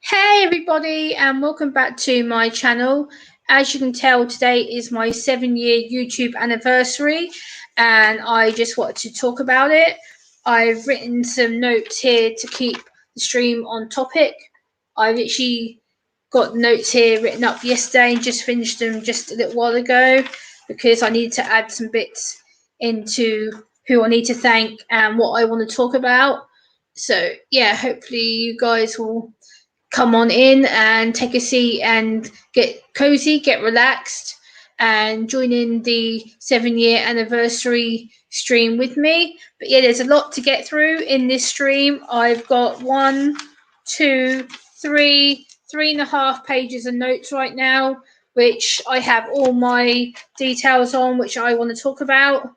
Hey everybody, and welcome back to my channel. As you can tell, today is my 7-year YouTube anniversary, and I just wanted to talk about it. I've written some notes here to keep the stream on topic. I've actually got notes here written up yesterday and just finished them just a little while ago because I need to add some bits into who I need to thank and what I want to talk about. So yeah, hopefully you guys will come on in and take a seat and get cozy, get relaxed, and join in the 7-year anniversary stream with me. But yeah, there's a lot to get through in this stream. I've got 3.5 pages of notes right now, which I have all my details on, which I want to talk about.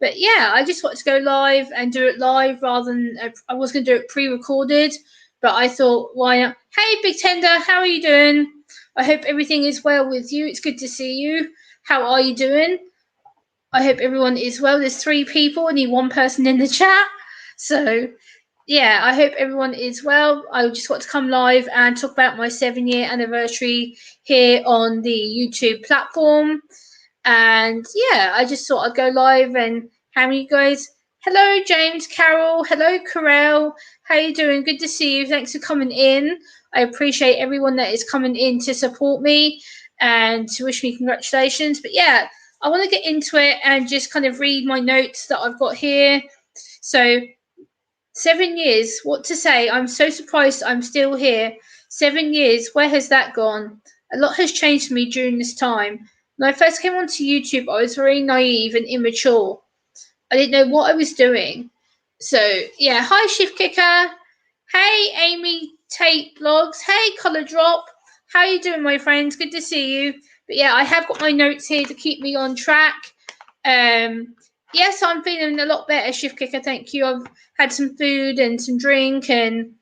But yeah, I just wanted to go live and do it live rather than I was going to do it pre-recorded, but I thought, why not? Hey, Big Tender, how are you doing? I hope everything is well with you. It's good to see you. How are you doing? I hope everyone is well. There's 3 people, I need 1 person in the chat. So yeah, I hope everyone is well. I just want to come live and talk about my 7-year anniversary here on the YouTube platform. And yeah, I just thought I'd go live and how you guys. Hello, James, Carol. Hello, Carell. How you doing? Good to see you. Thanks for coming in. I appreciate everyone that is coming in to support me and to wish me congratulations. But yeah, I want to get into it and just kind of read my notes that I've got here. So 7 years, what to say? I'm so surprised I'm still here. 7 years, where has that gone? A lot has changed for me during this time. When I first came onto YouTube, I was very naive and immature. I didn't know what I was doing. So, yeah, hi, Shift Kicker. Hey, Amy Tate Blogs. Hey, Color Drop. How you doing, my friends? Good to see you. But yeah, I have got my notes here to keep me on track. Yes, I'm feeling a lot better, Shift Kicker. Thank you. I've had some food and some drink, and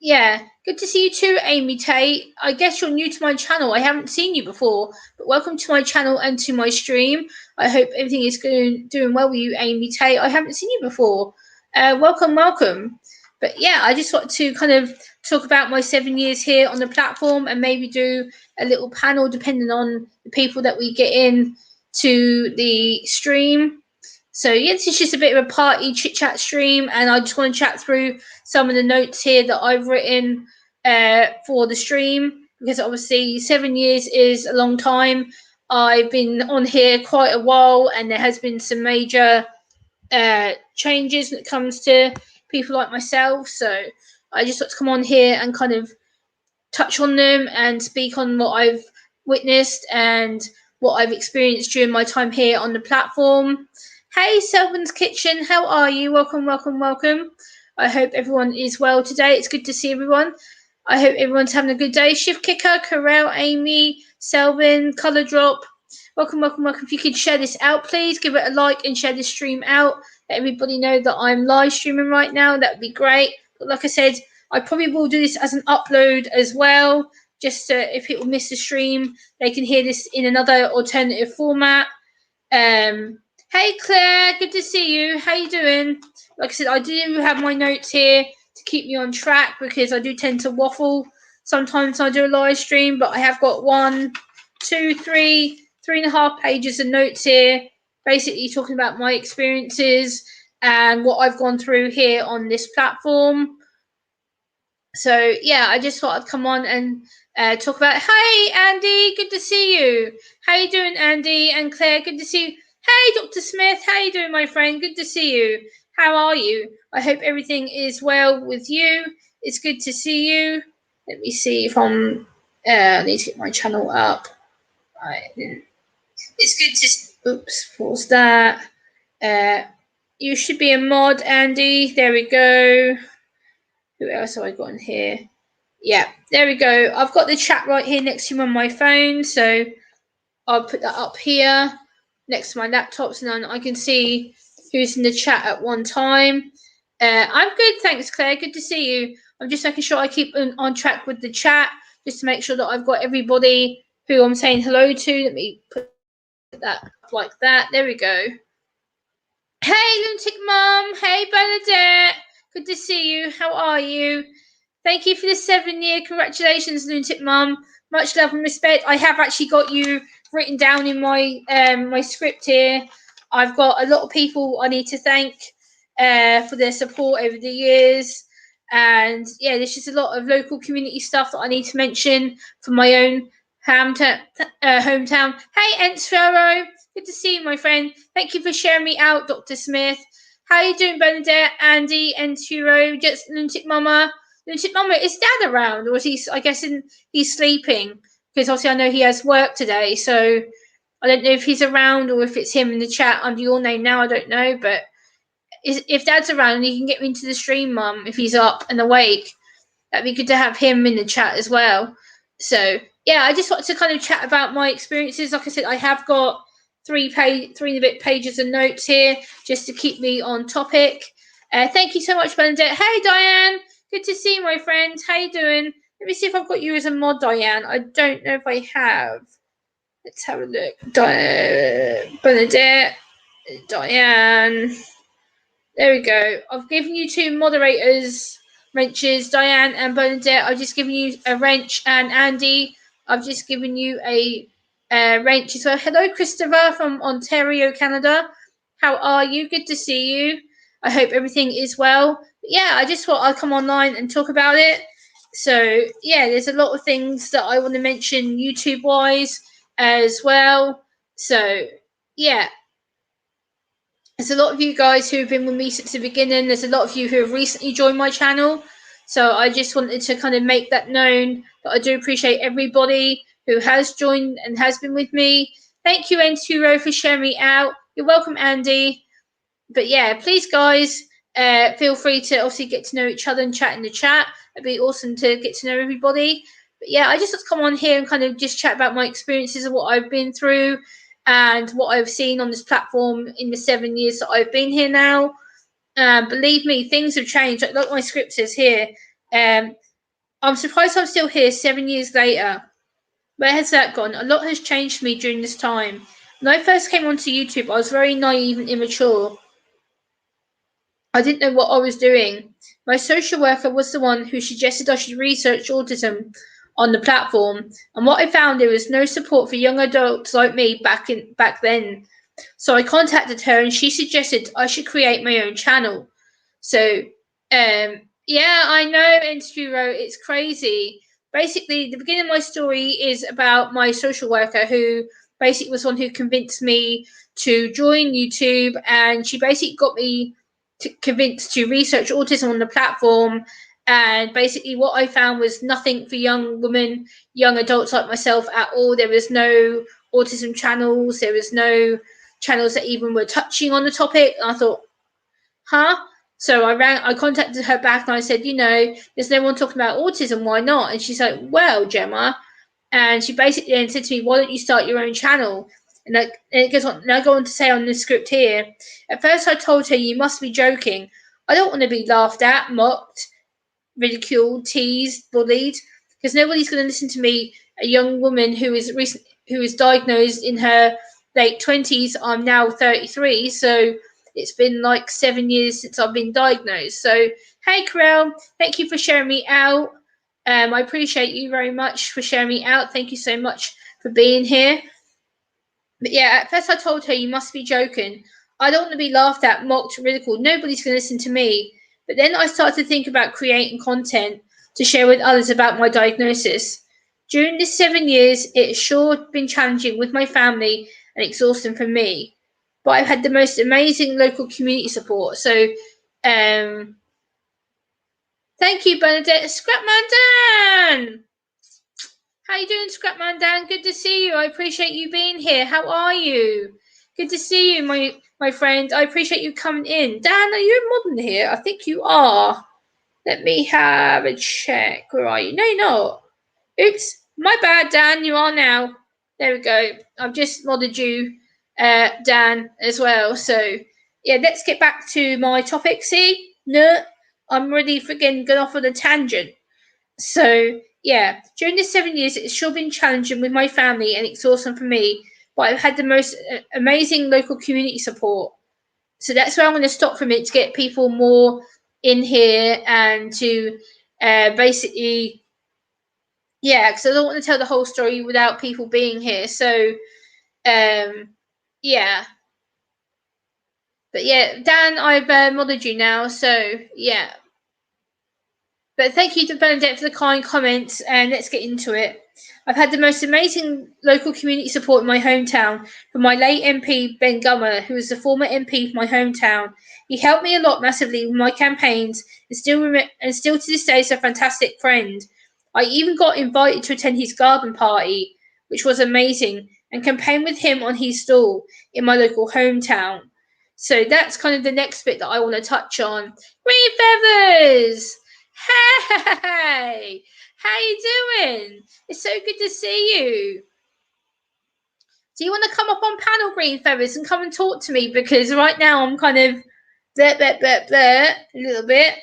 yeah, good to see you too, Amy Tate. I guess you're new to my channel. I haven't seen you before, but welcome to my channel and to my stream. I hope everything is doing well with you, Amy Tate. I haven't seen you before. Welcome. But yeah, I just want to kind of talk about my 7 years here on the platform and maybe do a little panel depending on the people that we get in to the stream. So yeah, this is just a bit of a party chit chat stream, and I just want to chat through some of the notes here that I've written for the stream, because obviously 7 years is a long time. I've been on here quite a while, and there has been some major changes when it comes to people like myself. So I just want to come on here and kind of touch on them and speak on what I've witnessed and what I've experienced during my time here on the platform. Hey, Selvin's Kitchen, how are you? Welcome. I hope everyone is well today. It's good to see everyone. I hope everyone's having a good day. Shift Kicker, Carell, Amy, Selvin, Colour Drop. Welcome. If you could share this out, please give it a like and share this stream out. Let everybody know that I'm live streaming right now. That would be great. But like I said, I probably will do this as an upload as well, just to, if people miss the stream, they can hear this in another alternative format. Hey Claire, good to see you. How you doing? Like I said, I do have my notes here to keep me on track because I do tend to waffle sometimes when I do a live stream, but I have got 3.5 pages of notes here, basically talking about my experiences and what I've gone through here on this platform. So yeah, I just thought I'd come on and talk about. Hey Andy, good to see you. How you doing, Andy and Claire? Good to see you. Hey Dr. Smith, how you doing, my friend? Good to see you. How are you? I hope everything is well with you. It's good to see you. Let me see if I'm. I need to get my channel up. It's good to. Oops, pause that. You should be a mod, Andy. There we go. Who else have I got in here? Yeah, there we go. I've got the chat right here next to me on my phone, so I'll put that up here next to my laptop so then I can see who's in the chat at one time. I'm good, thanks, Claire. Good to see you. I'm just making sure I keep on track with the chat, just to make sure that I've got everybody who I'm saying hello to. Let me put that up like that. There we go. Hey, Lunatic Mum. Hey, Bernadette. Good to see you. How are you? Thank you for the 7-year. Congratulations, Lunatic Mum. Much love and respect. I have actually got you written down in my my script here. I've got a lot of people I need to thank for their support over the years. And yeah, there's just a lot of local community stuff that I need to mention from my own hometown. Hey, Ensfero. Good to see you, my friend. Thank you for sharing me out, Dr. Smith. How are you doing, Bernadette, Andy, Ensfero, just Lunatic Mama? Lunatic Mama, is Dad around? Or is he, I guess, he's sleeping? Because obviously I know he has work today. So I don't know if he's around or if it's him in the chat under your name now. I don't know. But if Dad's around and he can get me into the stream, Mum, if he's up and awake, that'd be good to have him in the chat as well. So yeah, I just wanted to kind of chat about my experiences. Like I said, I have got three and a bit pages of notes here just to keep me on topic. Thank you so much, Bernadette. Hey, Diane. Good to see you, my friend. How you doing? Let me see if I've got you as a mod, Diane. I don't know if I have. Let's have a look. Bernadette. Diane. There we go. I've given you 2 moderators wrenches, Diane and Bernadette. I've just given you a wrench, and Andy, I've just given you a wrench. So hello, Christopher from Ontario, Canada. How are you? Good to see you. I hope everything is well. But yeah, I just thought I'd come online and talk about it. So yeah, there's a lot of things that I want to mention YouTube-wise as well. So yeah. There's a lot of you guys who have been with me since the beginning. There's a lot of you who have recently joined my channel. So I just wanted to kind of make that known that I do appreciate everybody who has joined and has been with me. Thank you, N2Ro, for sharing me out. You're welcome, Andy. But yeah, please, guys, feel free to obviously get to know each other and chat in the chat. It'd be awesome to get to know everybody. But yeah, I just want to come on here and kind of just chat about my experiences of what I've been through and what I've seen on this platform in the 7 years that I've been here now. Believe me, things have changed. Like my script says here. I'm surprised I'm still here 7 years later. Where has that gone? A lot has changed for me during this time. When I first came onto YouTube, I was very naive and immature. I didn't know what I was doing. My social worker was the one who suggested I should research autism on the platform, and what I found, there was no support for young adults like me back then. So I contacted her, and she suggested I should create my own channel. So, yeah, I know, Enduro, it's crazy. Basically, the beginning of my story is about my social worker, who basically was one who convinced me to join YouTube, and she basically got me convinced to research autism on the platform. And basically what I found was nothing for young women, young adults like myself at all. There was no autism channels. There was no channels that even were touching on the topic. And I thought, huh? So I contacted her back and I said, there's no one talking about autism. Why not? And she's like, well, Gemma. And she basically then said to me, why don't you start your own channel? And it goes on. And I go on to say on the script here, at first I told her, you must be joking. I don't want to be laughed at, mocked, ridiculed, teased, bullied, because nobody's going to listen to me, a young woman who is diagnosed in her late 20s. I'm now 33, so it's been like 7 years since I've been diagnosed. So, hey, Karel, thank you for sharing me out. I appreciate you very much for sharing me out. Thank you so much for being here. But yeah, at first I told her, you must be joking. I don't want to be laughed at, mocked, ridiculed. Nobody's going to listen to me. But then I started to think about creating content to share with others about my diagnosis. During this 7 years, it has sure been challenging with my family and exhausting for me. But I've had the most amazing local community support. So, thank you, Bernadette. Scrapman Dan! How you doing, Scrapman Dan? Good to see you. I appreciate you being here. How are you? Good to see you, my friend. I appreciate you coming in. Dan, are you in modern here? I think you are. Let me have a check. Where are you? No, you're not. Oops. My bad, Dan. You are now. There we go. I've just modded you, Dan, as well. So, yeah, let's get back to my topic. See? No, I'm really freaking going off on a tangent. So, yeah, during this 7 years, it's sure been challenging with my family and exhausting for me, but I've had the most amazing local community support. So that's where I'm going to stop for a minute to get people more in here and to basically, yeah, because I don't want to tell the whole story without people being here. So, yeah. But yeah, Dan, I've modded you now. So, yeah. But thank you to Bernadette for the kind comments, and let's get into it. I've had the most amazing local community support in my hometown from my late MP Ben Gummer, who was the former MP for my hometown. He helped me a lot massively with my campaigns, and still to this day is a fantastic friend. I even got invited to attend his garden party, which was amazing, and campaign with him on his stall in my local hometown. So that's kind of the next bit that I want to touch on. Green feathers! Hey, how you doing? It's so good to see you. Do you want to come up on panel, Green Feathers, and come and talk to me? Because right now I'm kind of a little bit.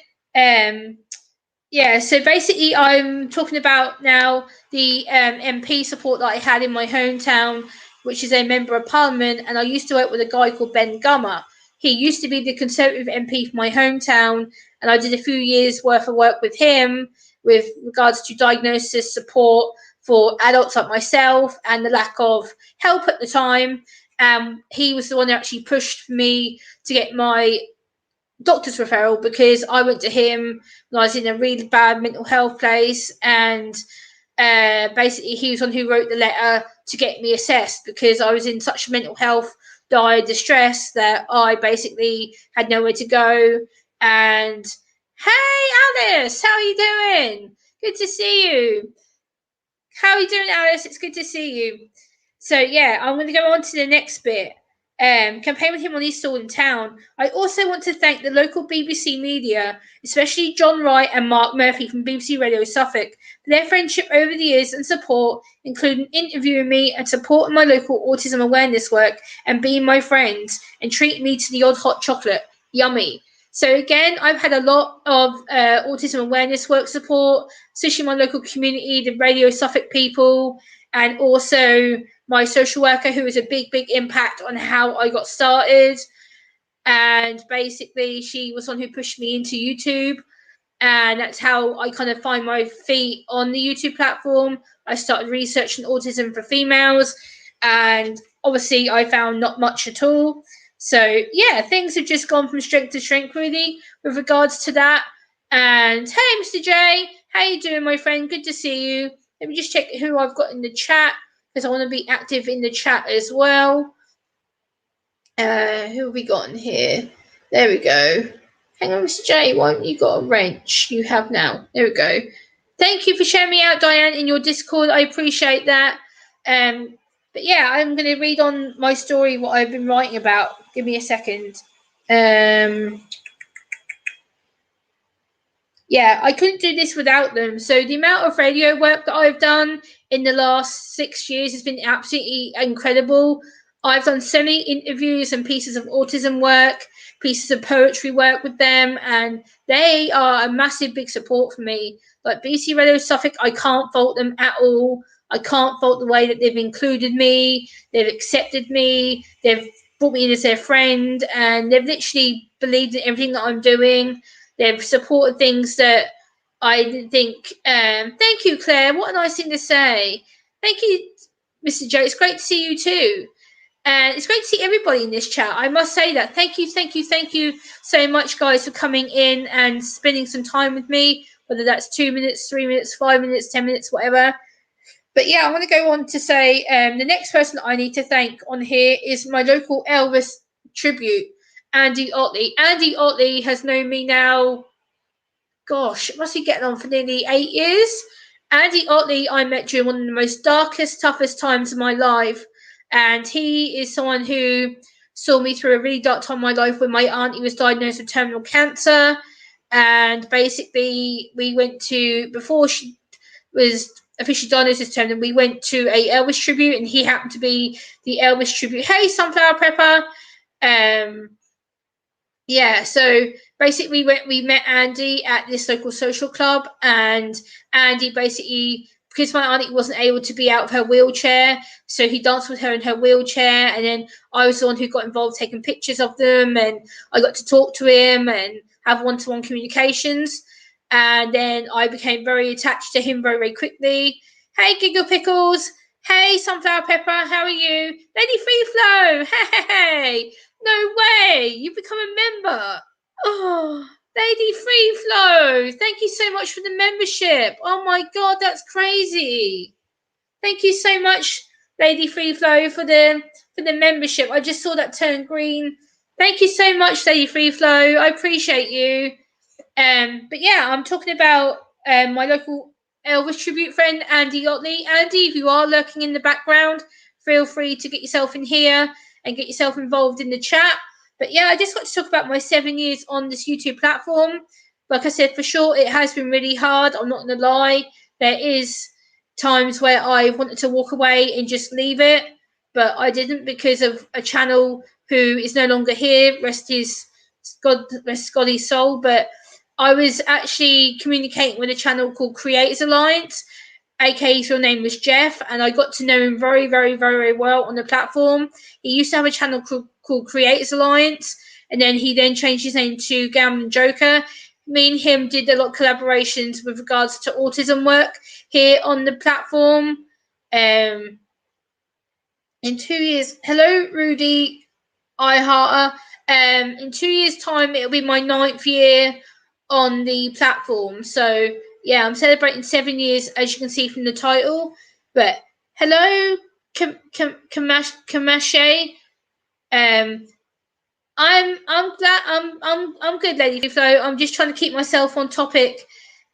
Yeah, so basically I'm talking about now the MP support that I had in my hometown, which is a member of parliament, and I used to work with a guy called Ben Gummer. He used to be the Conservative MP for my hometown, and I did a few years worth of work with him with regards to diagnosis support for adults like myself and the lack of help at the time. He was the one who actually pushed me to get my doctor's referral, because I went to him when I was in a really bad mental health place, and basically he was the one who wrote the letter to get me assessed, because I was in such mental health dire distress that I basically had nowhere to go. And hey Alice, how are you doing? Good to see you. How are you doing, Alice? It's good to see you. So yeah, I'm going to go on to the next bit. Campaign with him on his stall in town. I also want to thank the local BBC media, especially John Wright and Mark Murphy from BBC Radio Suffolk, for their friendship over the years and support, including interviewing me and supporting my local autism awareness work and being my friends and treating me to the odd hot chocolate. Yummy. So again, I've had a lot of autism awareness work support, especially my local community, the Radio Suffolk people, and also my social worker, who was a big impact on how I got started. And basically, she was one who pushed me into YouTube. And that's how I kind of find my feet on the YouTube platform. I started researching autism for females, and obviously I found not much at all. So yeah, things have just gone from strength to strength really with regards to that. And hey, Mr. J, how you doing, my friend? Good to see you. Let me just check who I've got in the chat, because I want to be active in the chat as well. Who have we got in here? There we go. Hang on, Mr. J, why haven't you got a wrench? You have now. There we go. Thank you for sharing me out, Diane, in your Discord. I appreciate that. But yeah, I'm going to read on my story, what I've been writing about. Give me a second. Yeah, I couldn't do this without them. So the amount of radio work that I've done in the last 6 years has been absolutely incredible. I've done so many interviews and pieces of autism work, pieces of poetry work with them, and they are a massive big support for me. Like BC Radio Suffolk, I can't fault them at all. I can't fault the way that they've included me, they've accepted me, they've brought me in as their friend, and they've literally believed in everything that I'm doing. They've supported things that I didn't think. Thank you, Claire. What a nice thing to say. Thank you, Mr. Joe. It's great to see you too. And it's great to see everybody in this chat. I must say that. Thank you so much, guys, for coming in and spending some time with me, whether that's 2 minutes, 3 minutes, 5 minutes, 10 minutes, whatever. But yeah, I want to go on to say the next person I need to thank on here is my local Elvis tribute, Andy Otley. Andy Otley has known me now, gosh, it must be getting on for nearly 8 years. Andy Otley I met during one of the most darkest, toughest times of my life. And he is someone who saw me through a really dark time in my life when my auntie was diagnosed with terminal cancer. And basically, we went to, before she was officially diagnosed with terminal, we went to a Elvis tribute, and he happened to be the Elvis tribute. Hey, Sunflower Pepper. Yeah, so basically we met Andy at this local social club, and Andy basically, because my auntie wasn't able to be out of her wheelchair, so he danced with her in her wheelchair, and then I was the one who got involved taking pictures of them, and I got to talk to him and have one-to-one communications. and then I became very attached to him very, very quickly. Hey, Giggle Pickles. Hey, Sunflower Pepper. How are you? Lady Free Flow. Hey, no way. You've become a member. Oh, Lady Free Flow. Thank you so much for the membership. Oh my God, that's crazy. Thank you so much, Lady Free Flow, for the membership. I just saw that turn green. Thank you so much, Lady Free Flow. I appreciate you. But yeah, I'm talking about my local Elvis tribute friend, Andy Otley. Andy, if you are lurking in the background, feel free to get yourself in here and get yourself involved in the chat. But yeah, I just got to talk about my 7 years on this YouTube platform. Like I said, for sure, it has been really hard. I'm not going to lie. There is times where I wanted to walk away and just leave it, but I didn't because of a channel who is no longer here. Rest Scotty's soul. But I was actually communicating with a channel called Creators Alliance, aka his real name was Jeff, and I got to know him very, very, very, very well on the platform. He used to have a channel called Creators Alliance, and then he then changed his name to Gambling Joker. Me and him did a lot of collaborations with regards to autism work here on the platform. In 2 years, hello, Rudy iHearter. In 2 years' time, it'll be my 9th year on the platform. So yeah, I'm celebrating 7 years, as you can see from the title. But hello, Kamashe. I'm glad I'm good, Lady Flo. I'm just trying to keep myself on topic.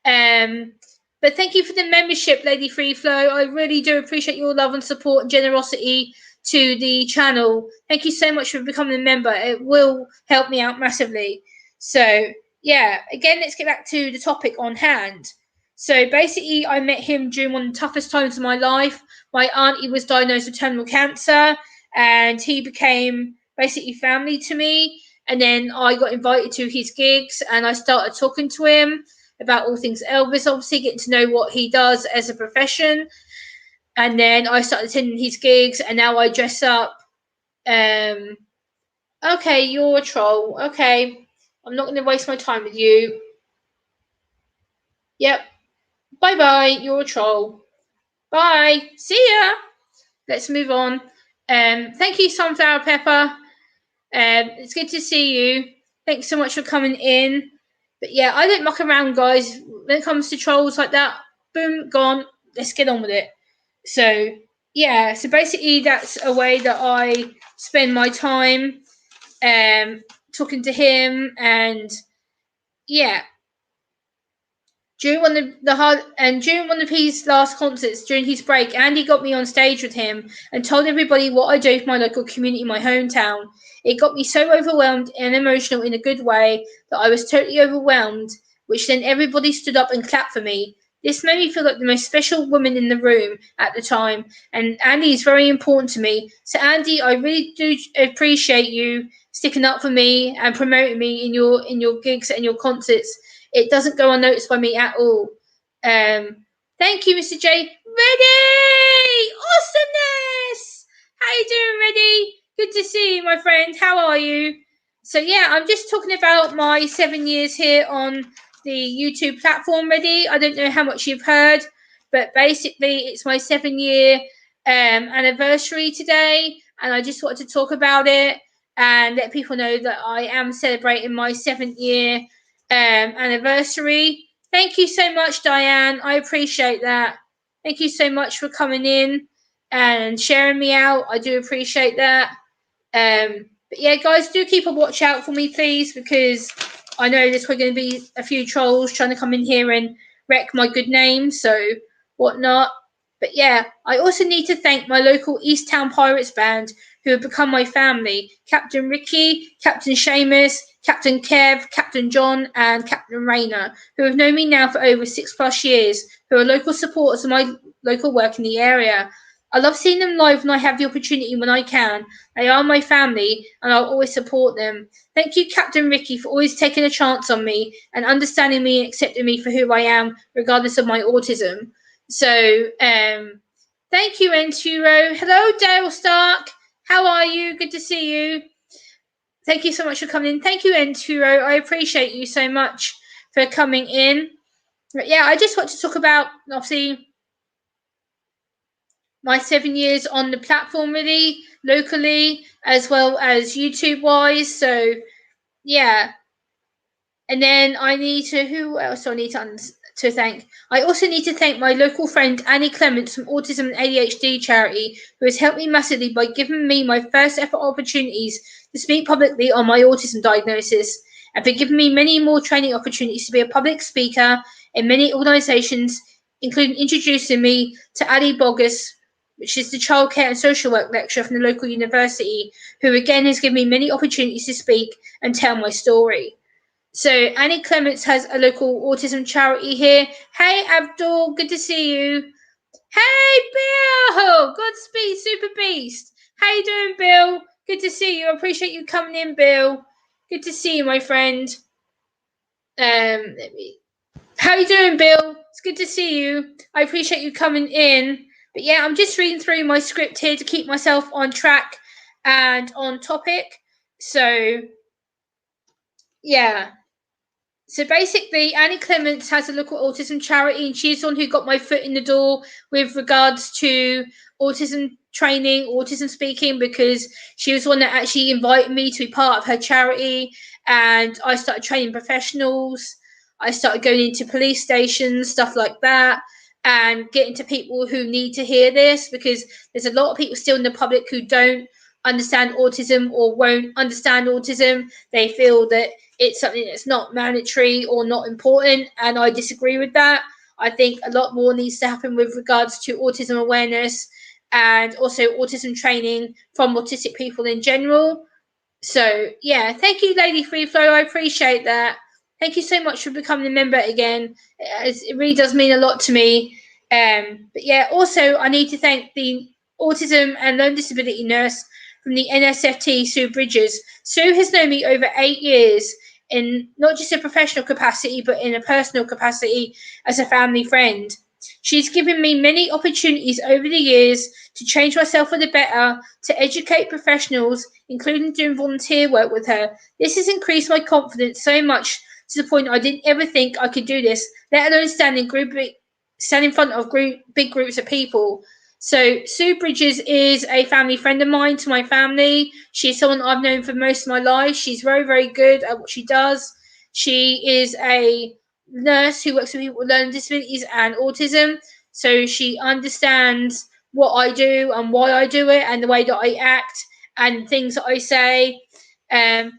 But thank you for the membership, Lady Free Flow. I really do appreciate your love and support and generosity to the channel. Thank you so much for becoming a member. It will help me out massively. So yeah, again, let's get back to the topic on hand. So basically, I met him during one of the toughest times of my life. My auntie was diagnosed with terminal cancer, and he became basically family to me. And then I got invited to his gigs, and I started talking to him about all things Elvis, obviously getting to know what he does as a profession. And then I started attending his gigs, and now I dress up. Okay, you're a troll. Okay, I'm not going to waste my time with you. Yep. Bye bye. You're a troll. Bye. See ya. Let's move on. Thank you, Sunflower Pepper. It's good to see you. Thanks so much for coming in. But yeah, I don't muck around, guys. When it comes to trolls like that, boom, gone. Let's get on with it. So yeah, so basically that's a way that I spend my time talking to him. And yeah, during one of his last concerts during his break, Andy got me on stage with him and told everybody what I do for my local community in my hometown. It got me so overwhelmed and emotional in a good way that I was totally overwhelmed, which then everybody stood up and clapped for me. This made me feel like the most special woman in the room at the time, and Andy is very important to me. So Andy, I really do appreciate you sticking up for me and promoting me in your gigs and your concerts. It doesn't go unnoticed by me at all. Thank you, Mr. J. Ready! Awesomeness! How you doing, Ready? Good to see you, my friend. How are you? So yeah, I'm just talking about my 7 years here on the YouTube platform, Ready. I don't know how much you've heard, but basically it's my 7 year anniversary today, and I just wanted to talk about it and let people know that I am celebrating my 7th year anniversary. Thank you so much, Diane. I appreciate that. Thank you so much for coming in and sharing me out. I do appreciate that. But yeah, guys, do keep a watch out for me, please, because I know there's probably going to be a few trolls trying to come in here and wreck my good name, so whatnot. But yeah, I also need to thank my local East Town Pirates band who have become my family. Captain Ricky, Captain Seamus, Captain Kev, Captain John, and Captain Rayner, who have known me now for over 6+ years, who are local supporters of my local work in the area. I love seeing them live when I have the opportunity when I can. They are my family, and I'll always support them. Thank you, Captain Ricky, for always taking a chance on me and understanding me and accepting me for who I am, regardless of my autism. So, thank you, Enturo. Hello, Dale Stark. How are you? Good to see you. Thank you so much for coming in. Thank you, Enturo. I appreciate you so much for coming in. But yeah, I just want to talk about, obviously, my 7 years on the platform, really, locally, as well as YouTube-wise. So, yeah. And then I need to, who else do I need to thank? I also need to thank my local friend Annie Clements from Autism and ADHD charity, who has helped me massively by giving me my first ever opportunities to speak publicly on my autism diagnosis, and for giving me many more training opportunities to be a public speaker in many organisations, including introducing me to Ali Bogus, which is the childcare and social work lecturer from the local university, who again has given me many opportunities to speak and tell my story. So Annie Clements has a local autism charity here. Hey Abdul, good to see you. Hey Bill, Godspeed Super Beast. How you doing, Bill? Good to see you. I appreciate you coming in, Bill. Good to see you, my friend. How you doing, Bill? It's good to see you. I appreciate you coming in. But yeah, I'm just reading through my script here to keep myself on track and on topic. So yeah. So basically, Annie Clements has a local autism charity, and she's the one who got my foot in the door with regards to autism training, autism speaking, because she was the one that actually invited me to be part of her charity. And I started training professionals. I started going into police stations, stuff like that, and getting to people who need to hear this, because there's a lot of people still in the public who don't understand autism or won't understand autism. They feel that it's something that's not mandatory or not important, and I disagree with that. I think a lot more needs to happen with regards to autism awareness and also autism training from autistic people in general. So yeah, thank you, Lady Free Flow. I appreciate that. Thank you so much for becoming a member again. It really does mean a lot to me. But yeah, also I need to thank the autism and learning disability nurse from the NSFT, Sue Bridges. Sue has known me over 8 years in not just a professional capacity, but in a personal capacity as a family friend. She's given me many opportunities over the years to change myself for the better, to educate professionals, including doing volunteer work with her. This has increased my confidence so much to the point I didn't ever think I could do this, let alone stand in front of big groups of people. So Sue Bridges is a family friend of mine to my family. She's someone I've known for most of my life. She's very, very good at what she does. She is a nurse who works with people with learning disabilities and autism. So she understands what I do and why I do it and the way that I act and things that I say. Hey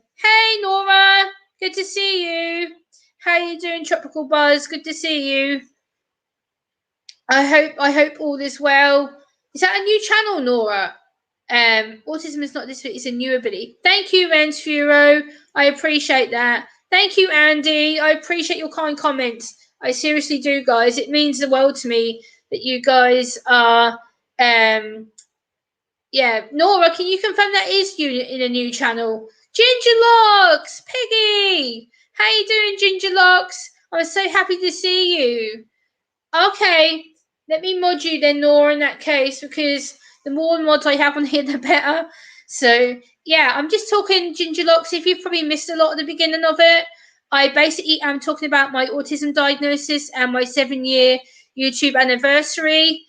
Nora, good to see you. How you doing, Tropical Buzz? Good to see you. I hope all is well. Is that a new channel, Nora? Autism is not disability, it's a new ability. Thank you, Renz Furo. I appreciate that. Thank you, Andy. I appreciate your kind comments. I seriously do, guys. It means the world to me that you guys are yeah. Nora, can you confirm that is you in a new channel? Ginger Locks, Peggy. How you doing, Ginger Locks? I'm so happy to see you. Okay, let me mod you then, Nora, in that case, because the more mods I have on here, the better. So, yeah, I'm just talking Ginger Locks. If you've probably missed a lot at the beginning of it, I basically am talking about my autism diagnosis and my 7-year YouTube anniversary.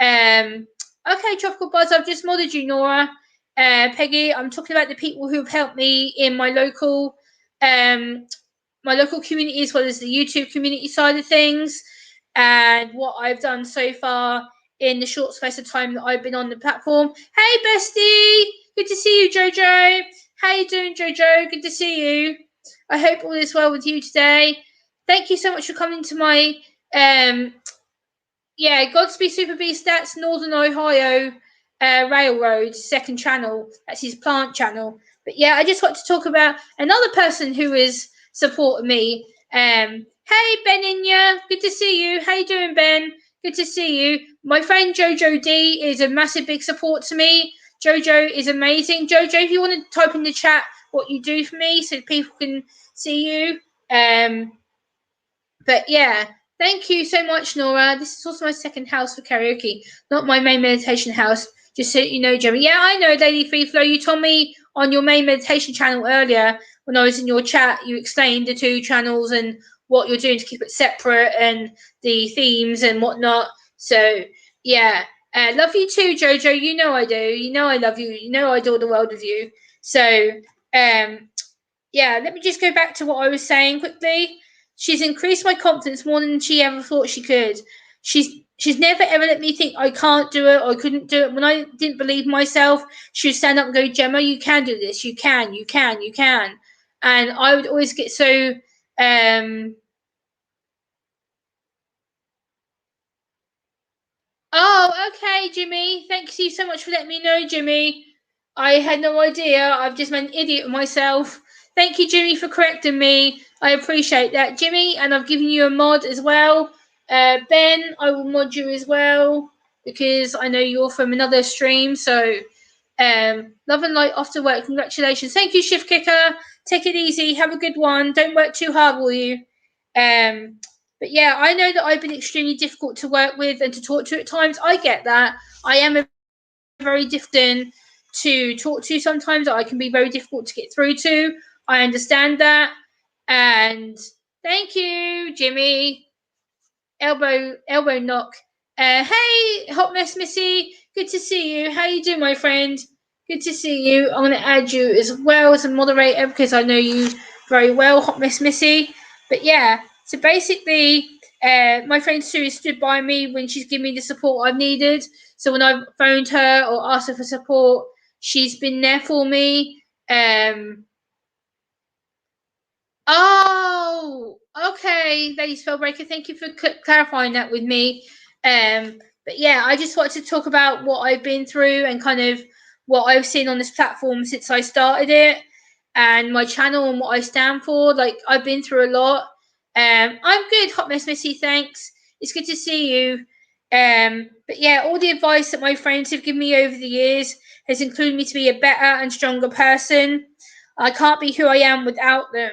Okay, Tropical Buzz, I've just modded you, Nora. Peggy, I'm talking about the people who've helped me in my local community as well as the YouTube community side of things, and what I've done so far in the short space of time that I've been on the platform. Hey, bestie! Good to see you, Jojo. How you doing, Jojo? Good to see you. I hope all is well with you today. Thank you so much for coming to my Godspeed Super Beast. That's Northern Ohio Railroad second channel. That's his plant channel. But yeah, I just want to talk about another person who is supporting me. Hey Ben Inya, good to see you. How you doing, Ben? Good to see you. My friend Jojo D is a massive big support to me. Jojo is amazing. Jojo, if you want to type in the chat what you do for me so people can see you. But yeah, thank you so much, Nora. This is also my second house for karaoke, not my main meditation house. Just so you know, Jeremy. Yeah, I know, Lady Free Flow. You told me on your main meditation channel earlier when I was in your chat, you explained the two channels and what you're doing to keep it separate and the themes and whatnot. So yeah, love you too, Jojo. You know I do. You know I love you. You know I adore the world of you. So yeah, let me just go back to what I was saying quickly. She's increased my confidence more than she ever thought she could. She's never ever let me think I can't do it or I couldn't do it. When I didn't believe myself, she would stand up and go, Gemma, you can do this. You can, you can, you can. And I would always get so oh, okay, Jimmy. Thank you so much for letting me know, Jimmy. I had no idea. I've just been an idiot myself. Thank you, Jimmy, for correcting me. I appreciate that, Jimmy. And I've given you a mod as well. Ben, I will mod you as well because I know you're from another stream. So, love and light after work. Congratulations. Thank you, Shift Kicker. Take it easy. Have a good one. Don't work too hard, will you? Um, but yeah, I know that I've been extremely difficult to work with and to talk to at times. I get that. I am a very difficult to talk to sometimes. I can be very difficult to get through to. I understand that. And thank you, Jimmy. Elbow knock. Hey, Hot Mess Missy. Good to see you. How you doing, my friend? Good to see you. I'm going to add you as well as a moderator because I know you very well, Hot Mess Missy. But yeah, so basically, my friend Sue stood by me when she's given me the support I've needed. So when I've phoned her or asked her for support, she's been there for me. Oh, okay, Lady Spellbreaker. Thank you for clarifying that with me. But yeah, I just wanted to talk about what I've been through and kind of what I've seen on this platform since I started it and my channel and what I stand for. Like I've been through a lot. I'm good, Hot Mess Missy. Thanks. It's good to see you. But yeah, all the advice that my friends have given me over the years has included me to be a better and stronger person. I can't be who I am without them.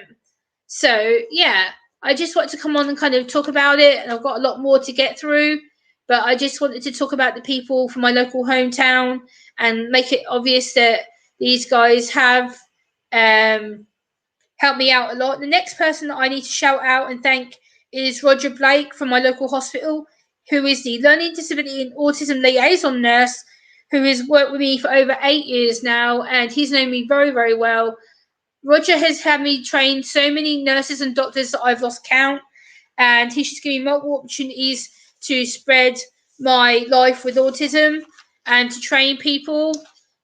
So yeah, I just wanted to come on and kind of talk about it, and I've got a lot more to get through. But I just wanted to talk about the people from my local hometown and make it obvious that these guys have helped me out a lot. The next person that I need to shout out and thank is Roger Blake from my local hospital, who is the Learning Disability and Autism Liaison Nurse, who has worked with me for over 8 years now, and he's known me very, very well. Roger has had me train so many nurses and doctors that I've lost count, and he's just given me multiple opportunities to spread my life with autism and to train people.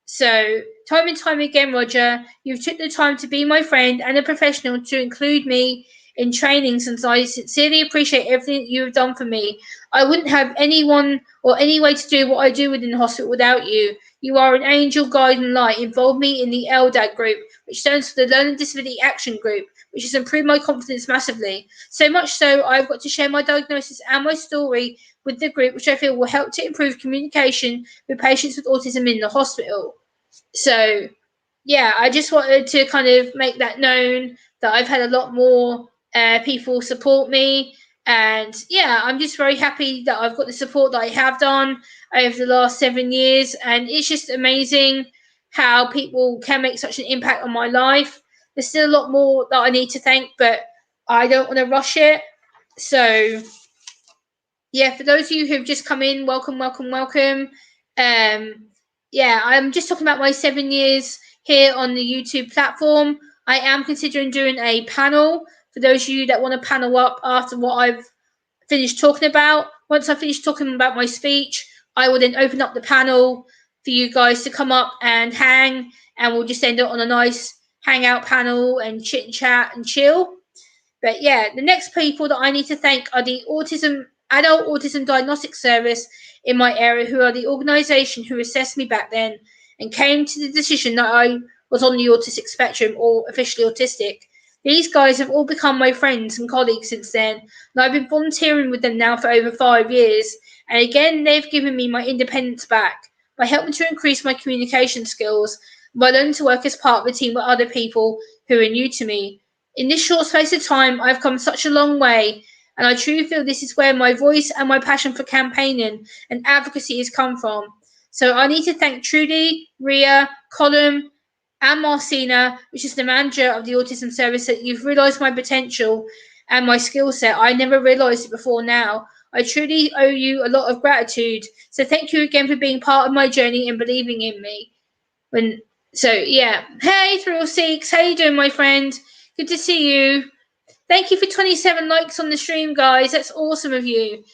So, time and time again, Roger, you've took the time to be my friend and a professional to include me in trainings, and I sincerely appreciate everything you have done for me. I wouldn't have anyone or any way to do what I do within the hospital without you. You are an angel, guide, and light. Involve me in the LDAG group, which stands for the Learning Disability Action Group, which has improved my confidence massively. So much so, I've got to share my diagnosis and my story with the group, which I feel will help to improve communication with patients with autism in the hospital. So, yeah, I just wanted to kind of make that known that I've had a lot more people support me. And yeah, I'm just very happy that I've got the support that I have done over the last 7 years. And it's just amazing how people can make such an impact on my life. There's still a lot more that I need to thank, but I don't want to rush it. So, yeah, for those of you who've just come in, welcome, welcome, welcome. Yeah, I'm just talking about my 7 years here on the YouTube platform. I am considering doing a panel for those of you that want to panel up after what I've finished talking about. Once I finish talking about my speech, I will then open up the panel for you guys to come up and hang, and we'll just end it on a nice hangout panel and chit and chat and chill. But yeah, the next people that I need to thank are the Adult Autism Diagnostic Service in my area, who are the organisation who assessed me back then and came to the decision that I was on the autistic spectrum or officially autistic. These guys have all become my friends and colleagues since then, and I've been volunteering with them now for over 5 years. And again, they've given me my independence back by helping to increase my communication skills, by learning to work as part of a team with other people who are new to me. In this short space of time, I've come such a long way, and I truly feel this is where my voice and my passion for campaigning and advocacy has come from. So I need to thank Trudy, Ria, Colin, and Marcina, which is the manager of the autism service, that you've realised my potential and my skill set. I never realised it before now. I truly owe you a lot of gratitude. So thank you again for being part of my journey and believing in me. Hey Thrill Seeks, how you doing, my friend? Good to see you. Thank you for 27 likes on the stream, guys. That's awesome of you.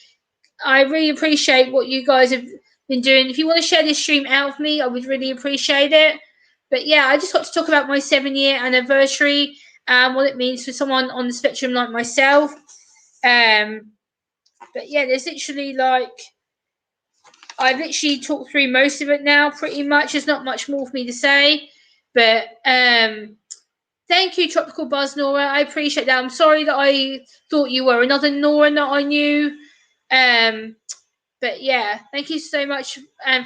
I really appreciate what you guys have been doing. If you want to share this stream out with me, I would really appreciate it. But yeah, I just got to talk about my 7-year anniversary and what it means for someone on the spectrum like myself. But yeah, there's literally I've literally talked through most of it now, pretty much. There's not much more for me to say. But thank you, Tropical Buzz Nora. I appreciate that. I'm sorry that I thought you were another Nora that I knew. But yeah, thank you so much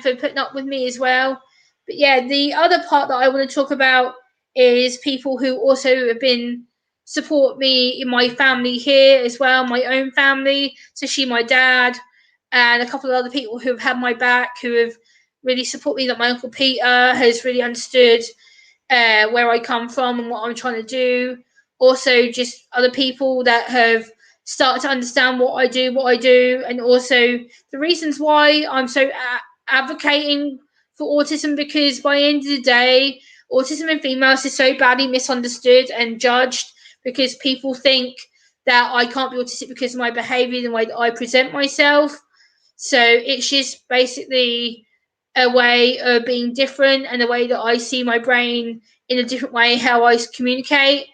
for putting up with me as well. But yeah, the other part that I want to talk about is people who also have been support me in my family here as well, my own family, especially my dad and a couple of other people who have had my back, who have really supported me. Like my Uncle Peter has really understood where I come from and what I'm trying to do. Also, just other people that have started to understand what I do, and also the reasons why I'm so advocating for autism, because by the end of the day, autism in females is so badly misunderstood and judged because people think that I can't be autistic because of my behaviour and the way that I present myself. So it's just basically a way of being different and a way that I see my brain in a different way, how I communicate.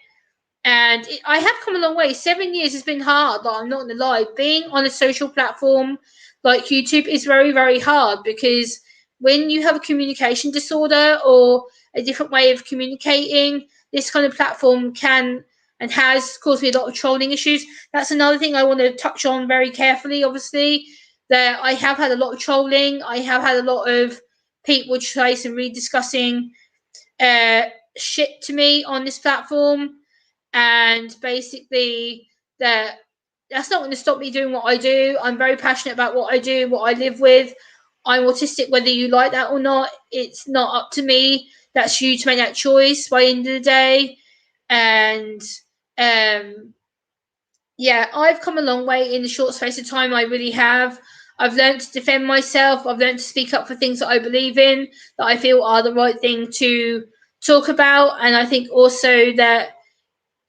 And I have come a long way. 7 years has been hard, like, I'm not going to lie. Being on a social platform like YouTube is very, very hard, because when you have a communication disorder or a different way of communicating, this kind of platform can and has caused me a lot of trolling issues. That's another thing I want to touch on very carefully, obviously, that I have had a lot of trolling. I have had a lot of people say some really discussing shit to me on this platform, and basically that's not going to stop me doing what I do. I'm very passionate about what I do, what I live with. I'm autistic, whether you like that or not. It's not up to me. That's you to make that choice by the end of the day. And yeah, I've come a long way in the short space of time. I really have. I've learned to defend myself. I've learned to speak up for things that I believe in, that I feel are the right thing to talk about. And I think also that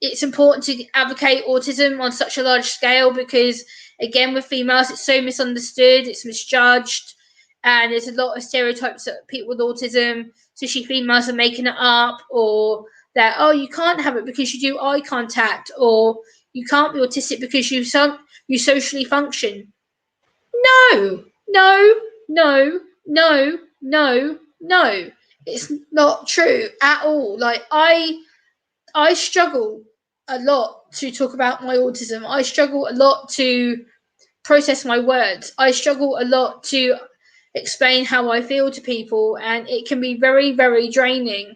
it's important to advocate autism on such a large scale, because again, with females, it's so misunderstood, it's misjudged, and there's a lot of stereotypes that people with autism, especially females, are making it up, or that, oh, you can't have it because you do eye contact, or you can't be autistic because you socially function. No, no, no, no, no, no. It's not true at all. Like, I struggle a lot to talk about my autism. I struggle a lot to process my words. I struggle a lot to explain how I feel to people, and it can be very, very draining,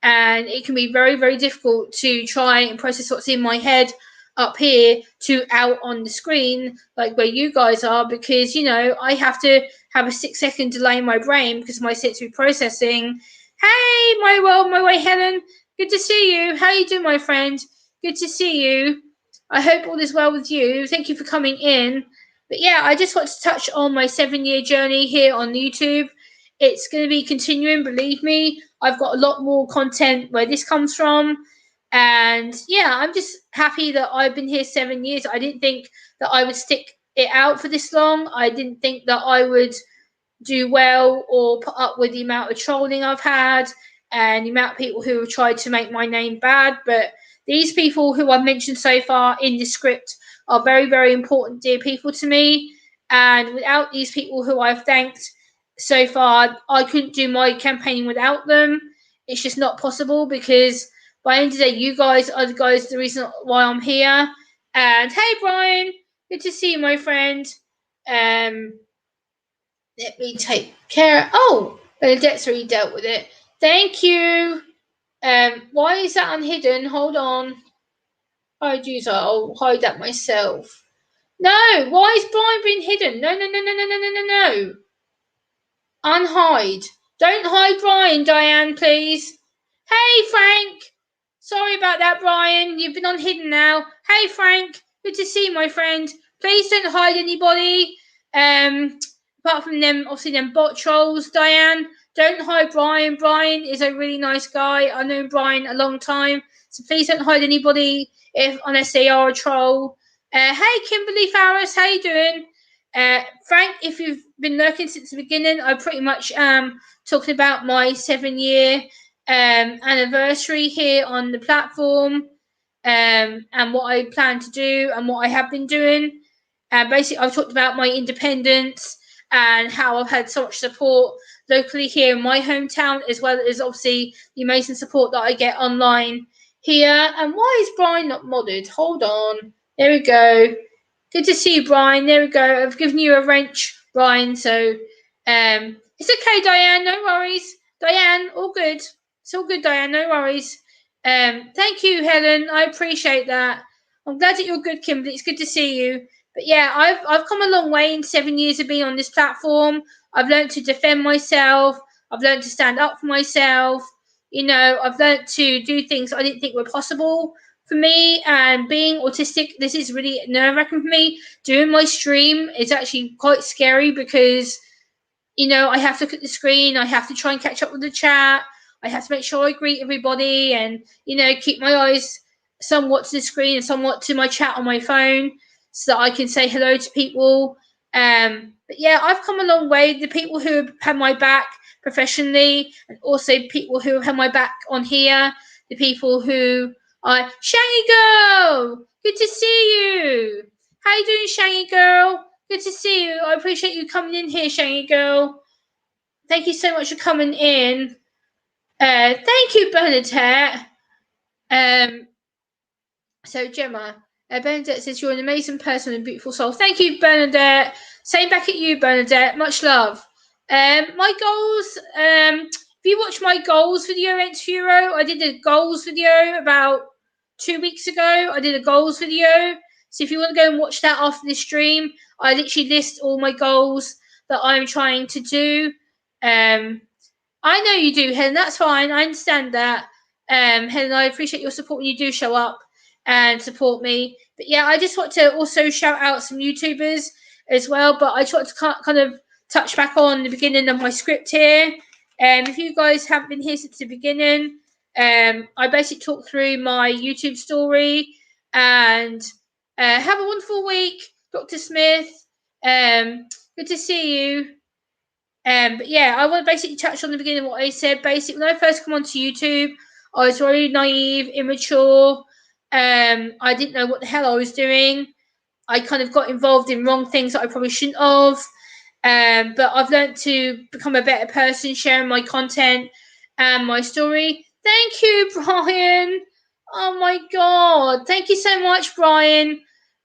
and it can be very, very difficult to try and process what's in my head up here to out on the screen, like where you guys are, because, you know, I have to have a 6-second delay in my brain because of my sensory processing. Hey, my world, my way, Helen. Good to see you. How you doing, my friend? Good to see you. I hope all is well with you. Thank you for coming in. But yeah, I just want to touch on my 7-year journey here on YouTube. It's going to be continuing, believe me. I've got a lot more content where this comes from. And yeah, I'm just happy that I've been here 7 years. I didn't think that I would stick it out for this long. I didn't think that I would do well or put up with the amount of trolling I've had and the amount of people who have tried to make my name bad. But these people who I've mentioned so far in the script are very, very important, dear people to me. And without these people who I've thanked so far, I couldn't do my campaigning without them. It's just not possible, because by the end of the day, you guys are the reason why I'm here. And hey, Brian, good to see you, my friend. Let me take care. Oh, Bernadette's already dealt with it. Thank you. Why is that unhidden? Hold on. Hide user. I'll hide that myself. No, why is Brian being hidden? No, no, no, no, no, no, no, no, no. Unhide. Don't hide Brian, Diane, please. Hey, Frank. Sorry about that, Brian. You've been unhidden now. Hey, Frank. Good to see you, my friend. Please don't hide anybody. Apart from them, obviously them bot trolls, Diane. Don't hide Brian. Brian is a really nice guy. I've known Brian a long time. So please don't hide anybody unless they are a troll. Hey, Kimberly Farris, how you doing? Frank, if you've been lurking since the beginning, I pretty much talking about my 7-year anniversary here on the platform, and what I plan to do and what I have been doing. Basically, I've talked about my independence and how I've had so much support locally here in my hometown, as well as obviously the amazing support that I get online here. And why is Brian not modded? Hold on. There we go. Good to see you, Brian. There we go. I've given you a wrench, Brian. So it's okay, Diane. No worries. Diane, all good. It's all good, Diane. No worries. Thank you, Helen. I appreciate that. I'm glad that you're good, Kimberly. It's good to see you. But yeah, I've come a long way in 7 years of being on this platform. I've learned to defend myself. I've learned to stand up for myself. I've learned to do things I didn't think were possible for me. And being autistic, this is really nerve-wracking for me. Doing my stream is actually quite scary because, I have to look at the screen. I have to try and catch up with the chat. I have to make sure I greet everybody and, keep my eyes somewhat to the screen and somewhat to my chat on my phone so that I can say hello to people. But yeah, I've come a long way. The people who have had my back professionally, and also people who have had my back on here, the people who are Shaggy Girl, good to see you. How you doing, Shaggy Girl? Good to see you. I appreciate you coming in here, Shaggy Girl. Thank you so much for coming in. Thank you, Bernadette. So Gemma, Bernadette says you're an amazing person and beautiful soul. Thank you, Bernadette. Same back at you, Bernadette. Much love. My goals. If you watch my goals video, Enturo, I did a goals video about 2 weeks ago. I did a goals video. So if you want to go and watch that after this stream, I literally list all my goals that I'm trying to do. I know you do, Helen. That's fine. I understand that. Helen, I appreciate your support when you do show up and support me. But yeah, I just want to also shout out some YouTubers as well. But I just want to kind of touch back on the beginning of my script here. If you guys haven't been here since the beginning, I basically talk through my YouTube story. And have a wonderful week, Dr. Smith. Good to see you. But yeah, I want to basically touch on the beginning of what I said. Basically, when I first come onto YouTube, I was very naive, immature. I didn't know what the hell I was doing. I kind of got involved in wrong things that I probably shouldn't have. But I've learned to become a better person, sharing my content and my story. Thank you, Brian. Oh my God. Thank you so much, Brian,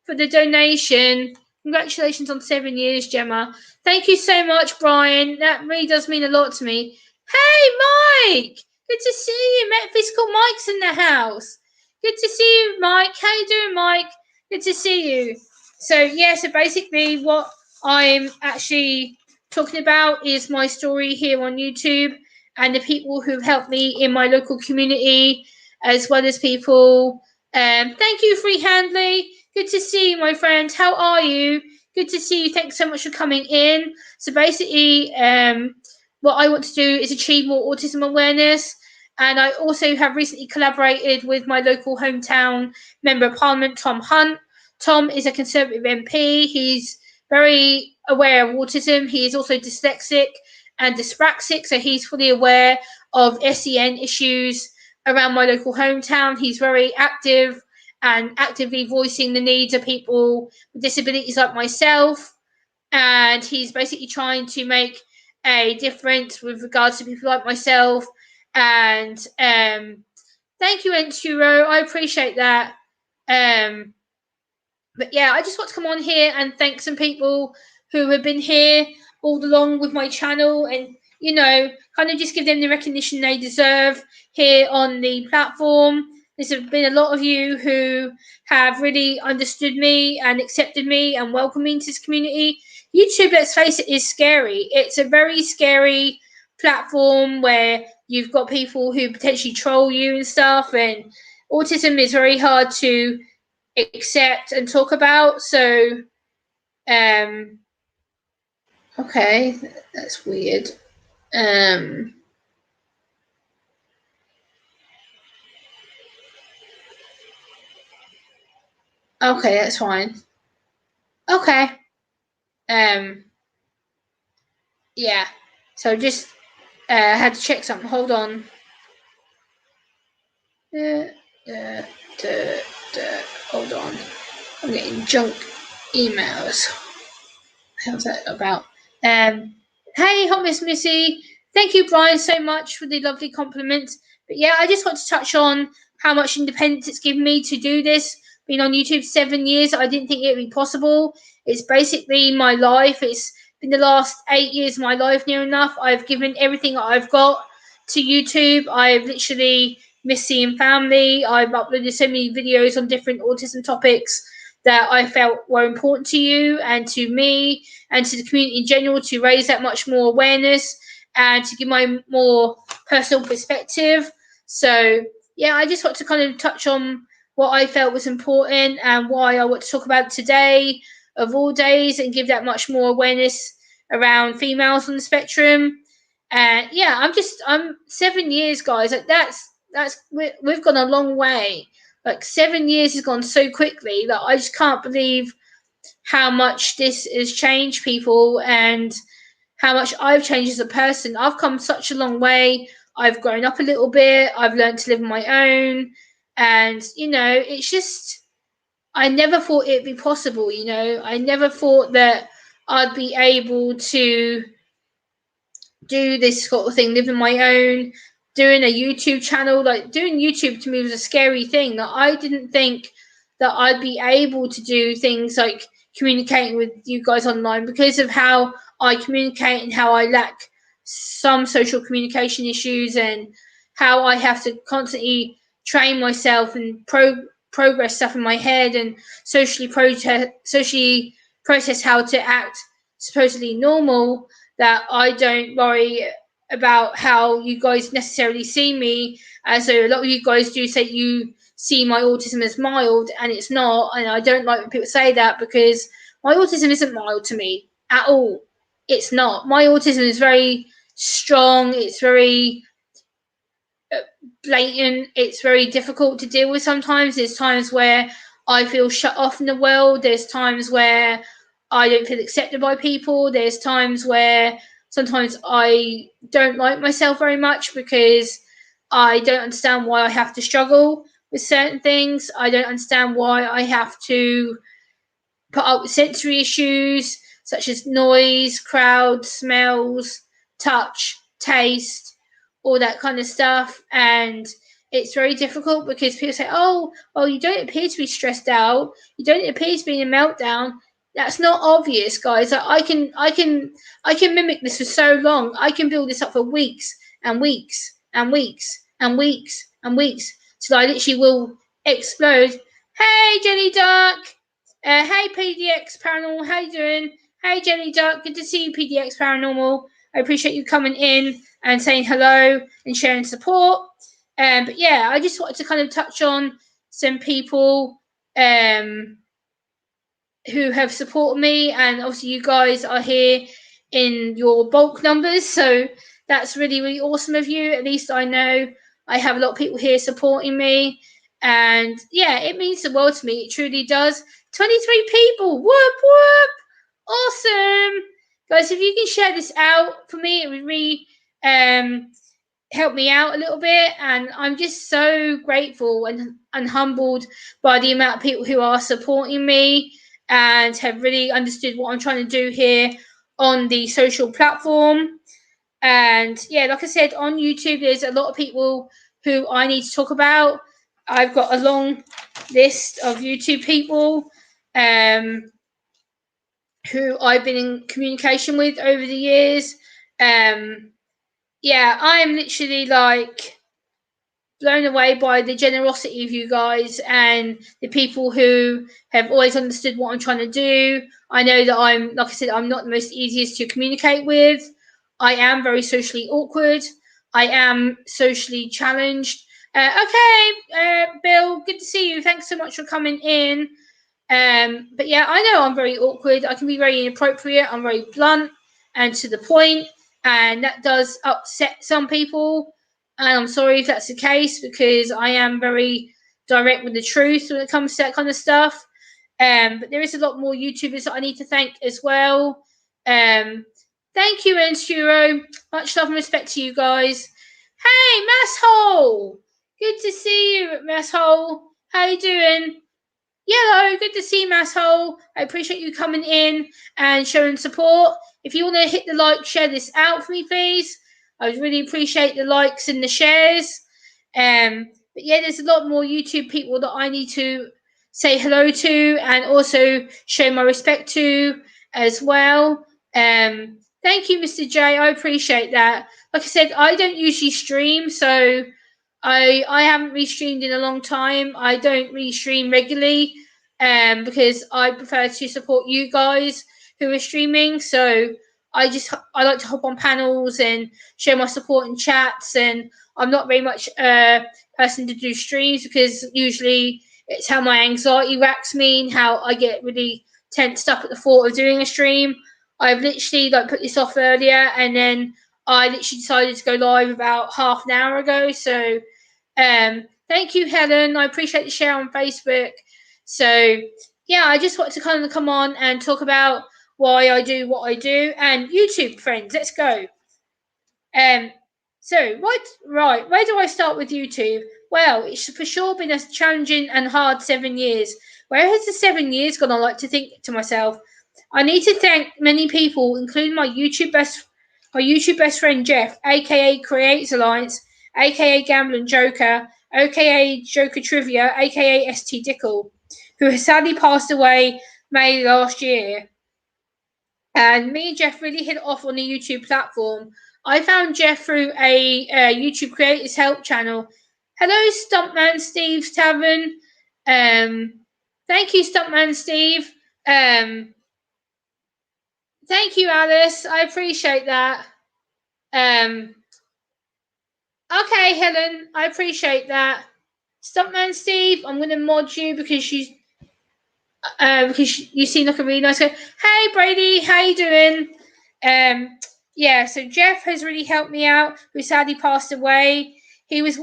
for the donation. Congratulations on 7 years, Gemma. Thank you so much, Brian. That really does mean a lot to me. Hey, Mike. Good to see you. Met Physical Mike's in the house. Good to see you, Mike. How you doing, Mike? Good to see you. So, yeah, so basically what I'm actually talking about is my story here on YouTube and the people who've helped me in my local community, as well as people. Thank you, Free Handley. Good to see you, my friend. How are you? Good to see you. Thanks so much for coming in. So basically, what I want to do is achieve more autism awareness. And I also have recently collaborated with my local hometown Member of Parliament, Tom Hunt. Tom is a Conservative MP. He's very aware of autism. He is also dyslexic and dyspraxic, so he's fully aware of SEN issues around my local hometown. He's very active and actively voicing the needs of people with disabilities like myself. And he's basically trying to make a difference with regards to people like myself. And thank you, Enturo. I appreciate that. But yeah, I just want to come on here and thank some people who have been here all along with my channel and, kind of just give them the recognition they deserve here on the platform. There's been a lot of you who have really understood me and accepted me and welcomed me into this community. YouTube, let's face it, is scary. It's a very scary platform where you've got people who potentially troll you and stuff, and autism is very hard to accept and talk about. So, okay, that's weird. Okay, that's fine. Okay. Yeah. So just had to check something. Hold on. Hold on. I'm getting junk emails. How's that about? Hey, Hot Miss Missy. Thank you, Brian, so much for the lovely compliments. But yeah, I just want to touch on how much independence it's given me to do this. Been on YouTube 7 years, I didn't think it would be possible. It's basically my life. It's been the last 8 years of my life, near enough. I've given everything I've got to YouTube. I've literally missed seeing family. I've uploaded so many videos on different autism topics that I felt were important to you and to me and to the community in general, to raise that much more awareness and to give my more personal perspective. So yeah, I just want to kind of touch on what I felt was important and why I want to talk about today of all days and give that much more awareness around females on the spectrum. And yeah, I'm 7 years, guys. Like we've gone a long way. Like 7 years has gone so quickly that I just can't believe how much this has changed people and how much I've changed as a person. I've come such a long way. I've grown up a little bit. I've learned to live on my own. And, it's just, I never thought it'd be possible, I never thought that I'd be able to do this sort of thing, live on my own, doing a YouTube channel. Like, doing YouTube to me was a scary thing. That I didn't think that I'd be able to do things like communicating with you guys online because of how I communicate and how I lack some social communication issues and how I have to constantly train myself and progress stuff in my head and socially process how to act supposedly normal, that I don't worry about how you guys necessarily see me. As a lot of you guys do say you see my autism as mild, and it's not. And I don't like when people say that because my autism isn't mild to me at all. It's not. My autism is very strong. It's very blatant. It's very difficult to deal with sometimes. There's times where I feel shut off in the world. There's times where I don't feel accepted by people. There's times where sometimes I don't like myself very much because I don't understand why I have to struggle with certain things. I don't understand why I have to put up with sensory issues such as noise, crowd, smells, touch, taste, all that kind of stuff. And it's very difficult because people say, "Oh, well, you don't appear to be stressed out. You don't appear to be in a meltdown." That's not obvious, guys. I can mimic this for so long. I can build this up for weeks and weeks and weeks and weeks and weeks till I literally will explode. Hey, Jenny Duck. Hey, PDX Paranormal. How you doing? Hey, Jenny Duck. Good to see you, PDX Paranormal. I appreciate you coming in and saying hello and sharing support. But yeah, I just wanted to kind of touch on some people who have supported me, and obviously you guys are here in your bulk numbers, so that's really, really awesome of you. At least I know I have a lot of people here supporting me, and yeah, it means the world to me. It truly does. 23 people. Whoop whoop. Awesome. Guys, if you can share this out for me, it would really help me out a little bit. And I'm just so grateful and humbled by the amount of people who are supporting me and have really understood what I'm trying to do here on the social platform. And yeah, like I said, on YouTube, there's a lot of people who I need to talk about. I've got a long list of YouTube people who I've been in communication with over the years. Yeah, I'm literally like blown away by the generosity of you guys and the people who have always understood what I'm trying to do. I know that like I said, I'm not the most easiest to communicate with. I am very socially awkward. I am socially challenged. Okay, Bill, good to see you. Thanks so much for coming in. But yeah, I know I'm very awkward. I can be very inappropriate. I'm very blunt and to the point, and that does upset some people. And I'm sorry if that's the case because I am very direct with the truth when it comes to that kind of stuff. But there is a lot more YouTubers that I need to thank as well. Thank you, Ensuro. Much love and respect to you guys. Hey, Masshole! Good to see you, Masshole. How you doing? Yellow, good to see you, Masshole. I appreciate you coming in and showing support. If you want to hit the like, share this out for me, please. I would really appreciate the likes and the shares. But yeah, there's a lot more YouTube people that I need to say hello to and also show my respect to as well. Thank you, Mr. J. I appreciate that. Like I said, I don't usually stream, so I haven't restreamed in a long time. I don't restream regularly, because I prefer to support you guys who are streaming. So I like to hop on panels and show my support in chats. And I'm not very much a person to do streams because usually it's how my anxiety racks me and how I get really tensed up at the thought of doing a stream. I've literally put this off earlier, and then I literally decided to go live about half an hour ago. So thank you, Helen. I appreciate the share on Facebook. So yeah, I just wanted to kind of come on and talk about why I do what I do. And YouTube friends, let's go. Um, so right, where do I start with YouTube? Well, it's for sure been a challenging and hard 7 years. Where has the 7 years gone? I like to think to myself. I need to thank many people, including my YouTube best friend Jeff, aka Creators Alliance, aka Gambling Joker, aka Joker Trivia, aka ST Dickle, who has sadly passed away May last year. And me and Jeff really hit it off on the YouTube platform. I found Jeff through a YouTube Creators Help channel. Hello, Stuntman Steve's Tavern. Thank you, Stuntman Steve. Thank you, Alice. I appreciate that. Okay, Helen, I appreciate that. Stuntman Steve, I'm gonna mod you because you seem like a really nice guy. Hey Brady, how you doing? Yeah, so Jeff has really helped me out, who sadly passed away. He is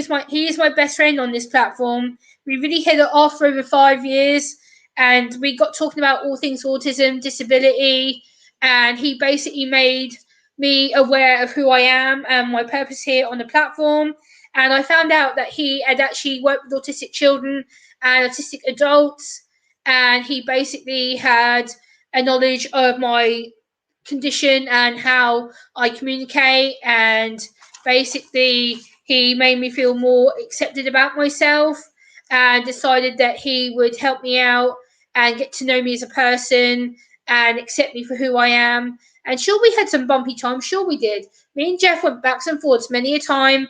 my best friend on this platform. We really hit it off for over 5 years, and we got talking about all things autism, disability, and he basically made me aware of who I am and my purpose here on the platform. And I found out that he had actually worked with autistic children and autistic adults, and he basically had a knowledge of my condition and how I communicate, and basically he made me feel more accepted about myself and decided that he would help me out and get to know me as a person and accept me for who I am. And sure, we had some bumpy times, sure we did. Me and Jeff went backs and forwards many a time,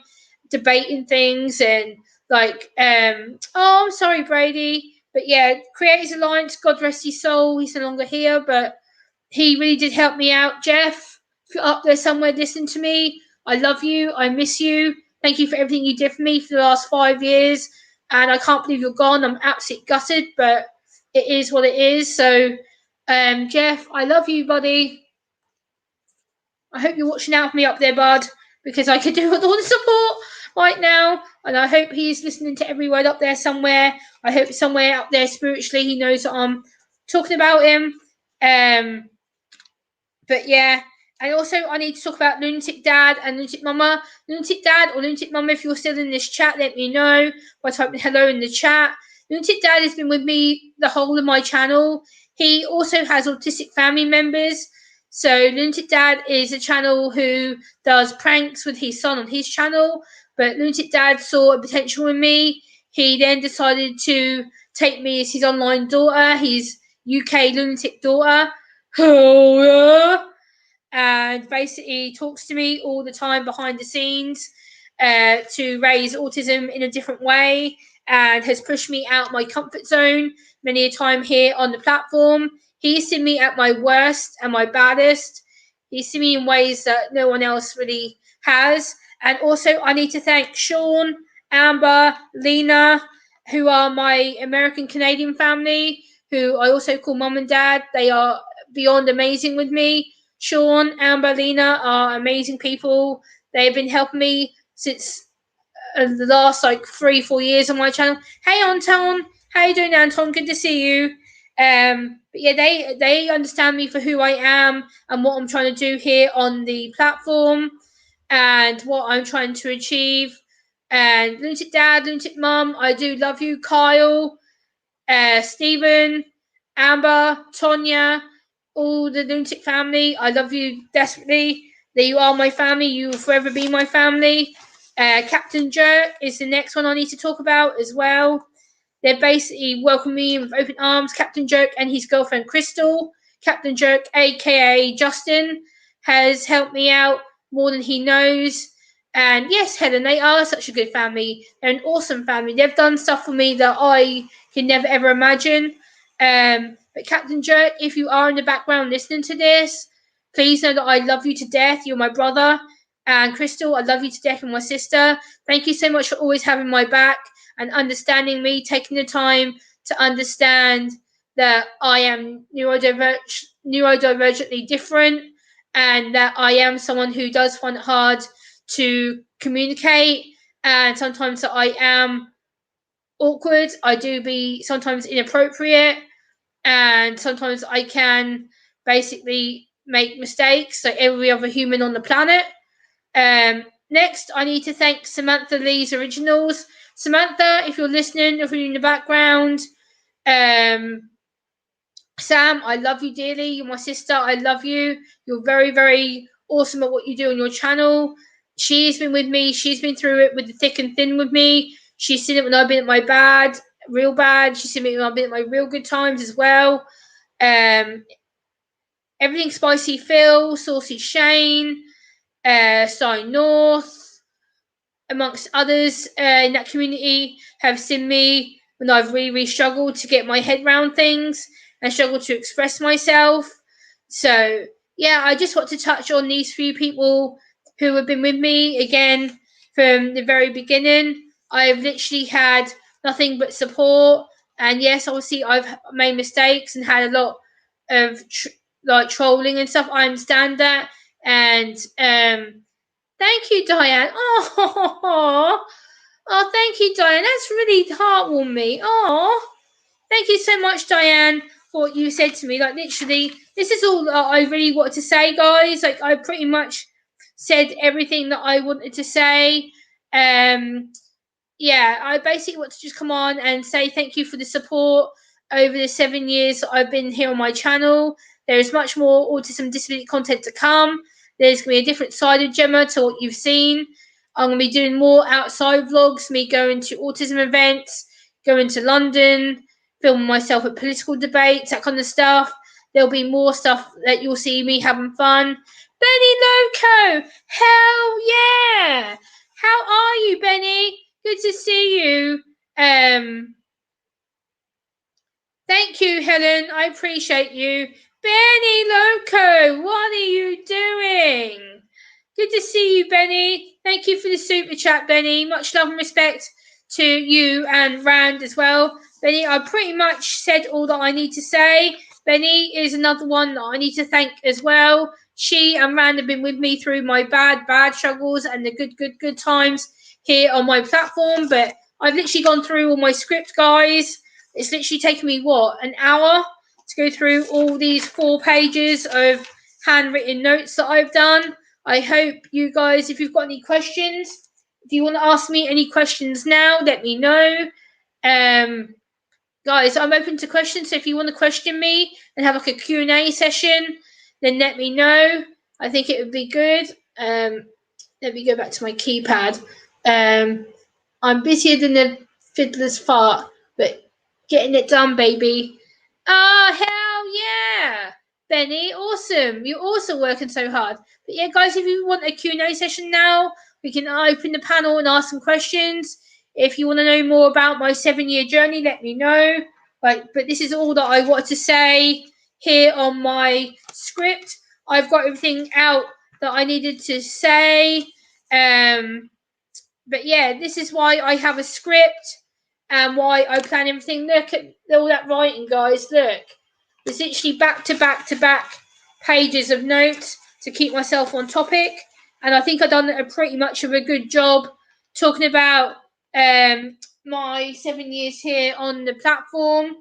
debating things and oh, I'm sorry, Brady. But yeah, Creators Alliance, God rest his soul, he's no longer here, but he really did help me out. Jeff, if you're up there somewhere listening to me, I love you. I miss you. Thank you for everything you did for me for the last 5 years. And I can't believe you're gone. I'm absolutely gutted, but it is what it is. So, Jeff, I love you, buddy. I hope you're watching out for me up there, bud, because I could do with all the support right now. And I hope he's listening to every word up there somewhere. I hope somewhere up there spiritually he knows that I'm talking about him. But yeah, and also I need to talk about Lunatic Dad and Lunatic Mama. Lunatic Dad or Lunatic Mama, if you're still in this chat, let me know by typing hello in the chat. Lunatic Dad has been with me the whole of my channel. He also has autistic family members. So Lunatic Dad is a channel who does pranks with his son on his channel. But Lunatic Dad saw a potential in me. He then decided to take me as his online daughter, his UK lunatic daughter. Oh yeah. And basically talks to me all the time behind the scenes to raise autism in a different way, and has pushed me out my comfort zone many a time here on the platform. He's seen me at my worst and my baddest. He's seen me in ways that no one else really has. And also I need to thank Sean Amber, Lena, who are my American Canadian family, who I also call mum and dad. They are beyond amazing with me. Sean, Amber, Lena are amazing people. They've been helping me since the last like 3-4 years on my channel. Hey Anton, how you doing, Anton? Good to see you. But yeah, they understand me for who I am and what I'm trying to do here on the platform and what I'm trying to achieve. And Lunatic Dad, Lunatic Mum, I do love you. Kyle, Stephen, Amber, Tonya, all the Lunatic family, I love you desperately. That you are my family. You will forever be my family. Captain Jerk is the next one I need to talk about as well. They basically welcome me with open arms. Captain Jerk and his girlfriend Crystal. Captain Jerk, aka Justin, has helped me out more than he knows. And yes, Helen, they are such a good family. They're an awesome family. They've done stuff for me that I can never ever imagine. But Captain Jerk, if you are in the background listening to this, please know that I love you to death. You're my brother. And Crystal, I love you to death, and my sister. Thank you so much for always having my back and understanding me, taking the time to understand that I am neurodivergently different and that I am someone who does find it hard to communicate, and sometimes that I am awkward. I do be sometimes inappropriate, and sometimes I can basically make mistakes like every other human on the planet. Next, I need to thank Samantha Lee's Originals. Samantha, if you're listening, if you're in the background, Sam, I love you dearly. You're my sister. I love you. You're very, very awesome at what you do on your channel. She's been with me. She's been through it with the thick and thin with me. She's seen it when I've been at my bad, real bad. She's seen it when I've been at my real good times as well. Everything Spicy Phil, Saucy Shane, Sign North, amongst others in that community, have seen me when I've really struggled to get my head around things and struggled to express myself. So, yeah, I just want to touch on these few people who have been with me again from the very beginning. I've literally had nothing but support. And yes, obviously, I've made mistakes and had a lot of trolling and stuff. I understand that. And thank you, Diane. Oh, thank you, Diane. That's really heartwarming. Oh, thank you so much, Diane, for what you said to me. Like, literally, this is all that I really wanted to say, guys. Like, I pretty much said everything that I wanted to say. Yeah, I basically want to just come on and say thank you for the support over the 7 years that I've been here on my channel. There is much more autism disability content to come. There's going to be a different side of Gemma to what you've seen. I'm going to be doing more outside vlogs, me going to autism events, going to London, filming myself at political debates, that kind of stuff. There'll be more stuff that you'll see me having fun. Benny Loco! Hell yeah! How are you, Benny? Good to see you. Thank you, Helen. I appreciate you. Benny Loco, what are you doing? Good to see you, Benny. Thank you for the super chat, Benny. Much love and respect to you and Rand as well. Benny, I pretty much said all that I need to say. Benny is another one that I need to thank as well. She and Rand have been with me through my bad struggles and the good times here on my platform. But I've literally gone through all my script, guys. It's literally taken me, an hour to go through all these 4 pages of handwritten notes that I've done. I hope you guys, if you've got any questions, if you want to ask me any questions now, let me know. Guys, I'm open to questions, so if you want to question me and have like a Q&A session, then let me know. I think it would be good. Let me go back to my keypad. I'm busier than a fiddler's fart, but getting it done, baby. Oh, hell yeah! Benny, awesome. You're also working so hard. But yeah, guys, if you want a Q&A session now, we can open the panel and ask some questions. If you want to know more about my 7-year journey, let me know. But this is all that I wanted to say here on my script. I've got everything out that I needed to say. but yeah, this is why I have a script and why I plan everything. Look at all that writing, guys. Look, it's literally back to back to back pages of notes to keep myself on topic. And I think I've done a pretty much of a good job talking about my 7 years here on the platform.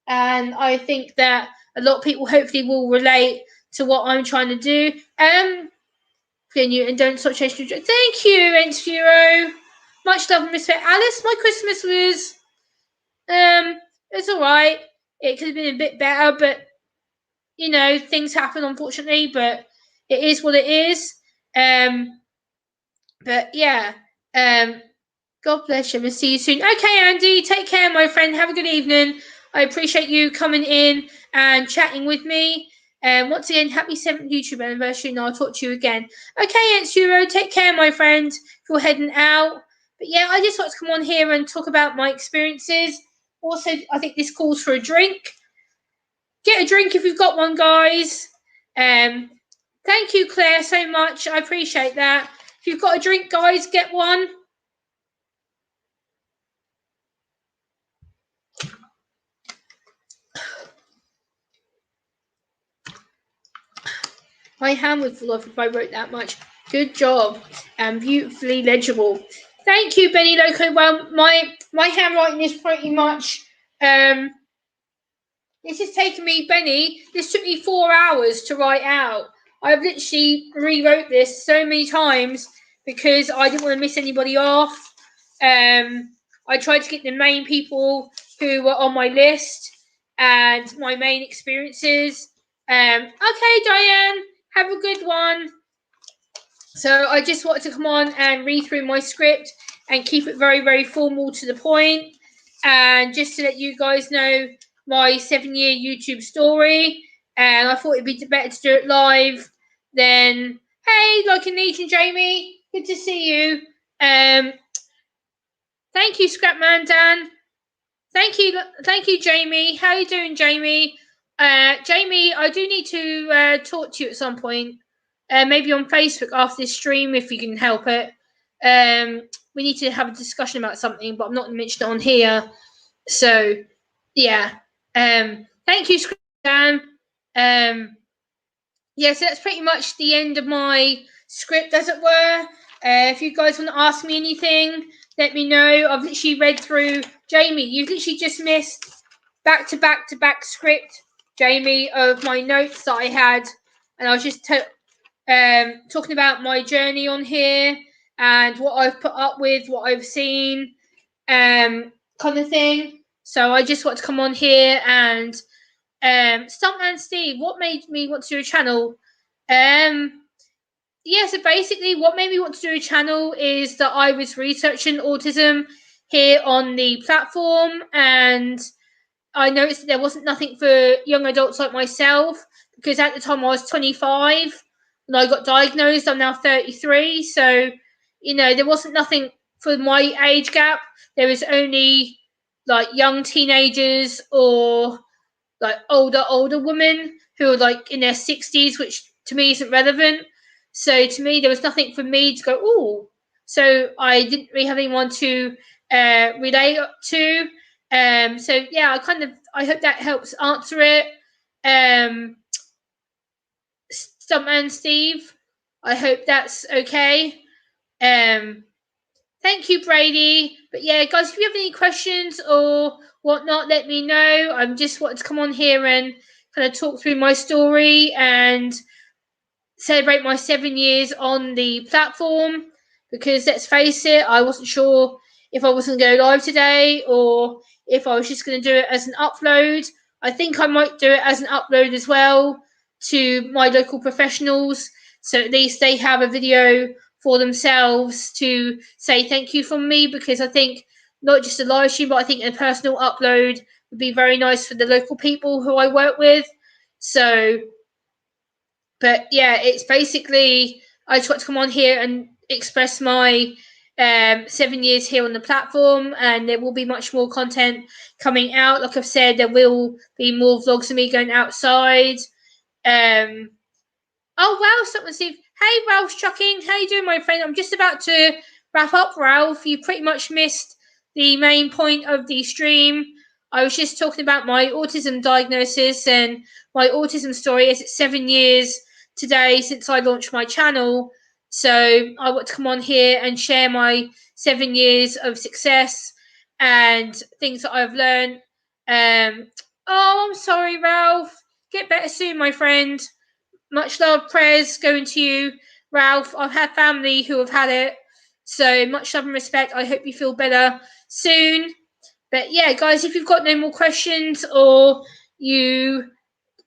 And I think that a lot of people hopefully will relate to what I'm trying to do. And don't stop chasing your dreams. Thank you, Enturo. Much love and respect. Alice, my Christmas was it's alright. It could have been a bit better, but you know, things happen unfortunately, but it is what it is. But yeah. God bless you. We'll see you soon. Okay, Andy, take care, my friend. Have a good evening. I appreciate you coming in and chatting with me. Once again, happy 7th YouTube anniversary, and I'll talk to you again. Okay, Ensuro, take care, my friend, if you're heading out. But yeah, I just want to come on here and talk about my experiences. Also, I think this calls for a drink. Get a drink if you've got one, guys. Thank you, Claire, so much. I appreciate that. If you've got a drink, guys, get one. My hand would fall off if I wrote that much. Good job. And beautifully legible. Thank you, Benny Loco. Well, my handwriting is pretty much this has taken me, Benny, this took me 4 hours to write out. I've literally rewrote this so many times because I didn't want to miss anybody off. I tried to get the main people who were on my list and my main experiences. Okay, Diane, have a good one. So I just wanted to come on and read through my script and keep it very, very formal to the point. And just to let you guys know my 7-year YouTube story. And I thought it'd be better to do it live than, hey, like an Asian Jamie, good to see you. Thank you, Scrapman Dan. Thank you, Jamie. How are you doing, Jamie? Jamie, I do need to talk to you at some point. Maybe on Facebook after this stream, if you can help it. We need to have a discussion about something, but I'm not going to mention it on here. So, yeah. Thank you, Dan. Yeah, so that's pretty much the end of my script, as it were. If you guys want to ask me anything, let me know. I've literally read through. Jamie, you've literally just missed back to back to back script, Jamie, of my notes that I had. And I was just talking about my journey on here and what I've put up with, what I've seen, kind of thing. So I just want to come on here and Stuntman Steve, what made me want to do a channel? Yeah, so basically what made me want to do a channel is that I was researching autism here on the platform, and I noticed that there wasn't nothing for young adults like myself, because at the time I was 25 when I got diagnosed. I'm now 33, so you know there wasn't nothing for my age gap. There was only like young teenagers or like older women who are like in their 60s, which to me isn't relevant. So to me, there was nothing for me to go, oh. So I didn't really have anyone to relate to. So yeah, I hope that helps answer it. Stuntman Steve, I hope that's okay. Thank you, Brady. But yeah, guys, if you have any questions or whatnot, let me know. I'm just wanting to come on here and kind of talk through my story and celebrate my 7 years on the platform, because let's face it, I wasn't sure if I was going to go live today or if I was just going to do it as an upload. I think I might do it as an upload as well to my local professionals, so at least they have a video for themselves to say thank you from me, because I think not just a live stream, but I think a personal upload would be very nice for the local people who I work with. So, but yeah, it's basically I just want to come on here and express my 7 years here on the platform, and there will be much more content coming out. Like I've said, there will be more vlogs of me going outside. Oh wow, someone Steve. Hey Ralph Chucking, how you doing, my friend? I'm just about to wrap up, Ralph. You pretty much missed the main point of the stream. I was just talking about my autism diagnosis and my autism story, as it's 7 years today since I launched my channel. So I want to come on here and share my 7 years of success and things that I've learned. Oh, I'm sorry, Ralph. Get better soon, my friend. Much love, prayers going to you, Ralph. I've had family who have had it, so much love and respect. I hope you feel better soon. But yeah, guys, if you've got no more questions or you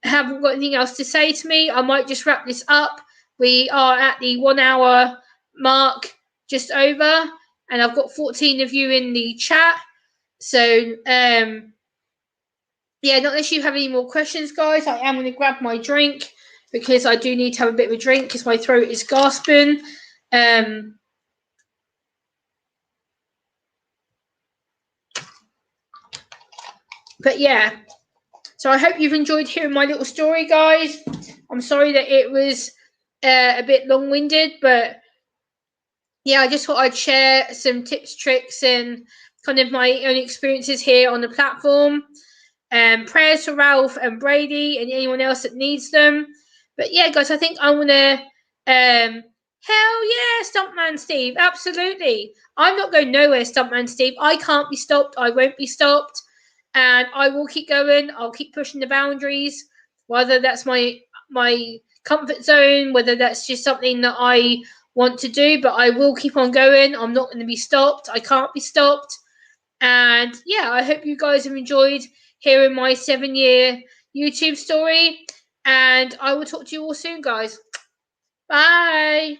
haven't got anything else to say to me, I might just wrap this up. We are at the 1 hour mark, just over, and I've got 14 of you in the chat. So yeah, not unless you have any more questions, guys. I am going to grab my drink because I do need to have a bit of a drink because my throat is gasping. But yeah, so I hope you've enjoyed hearing my little story, guys. I'm sorry that it was a bit long-winded, but yeah, I just thought I'd share some tips, tricks, and kind of my own experiences here on the platform. Prayers for Ralph and Brady and anyone else that needs them. But yeah, guys, I think I'm gonna hell yeah, Stuntman Steve, absolutely. I'm not going nowhere, Stuntman Steve. I can't be stopped. I won't be stopped, and I will keep going. I'll keep pushing the boundaries, whether that's my comfort zone, whether that's just something that I want to do. But I will keep on going. I'm not going to be stopped. I can't be stopped. And yeah, I hope you guys have enjoyed hearing my 7-year YouTube story. And I will talk to you all soon, guys. Bye.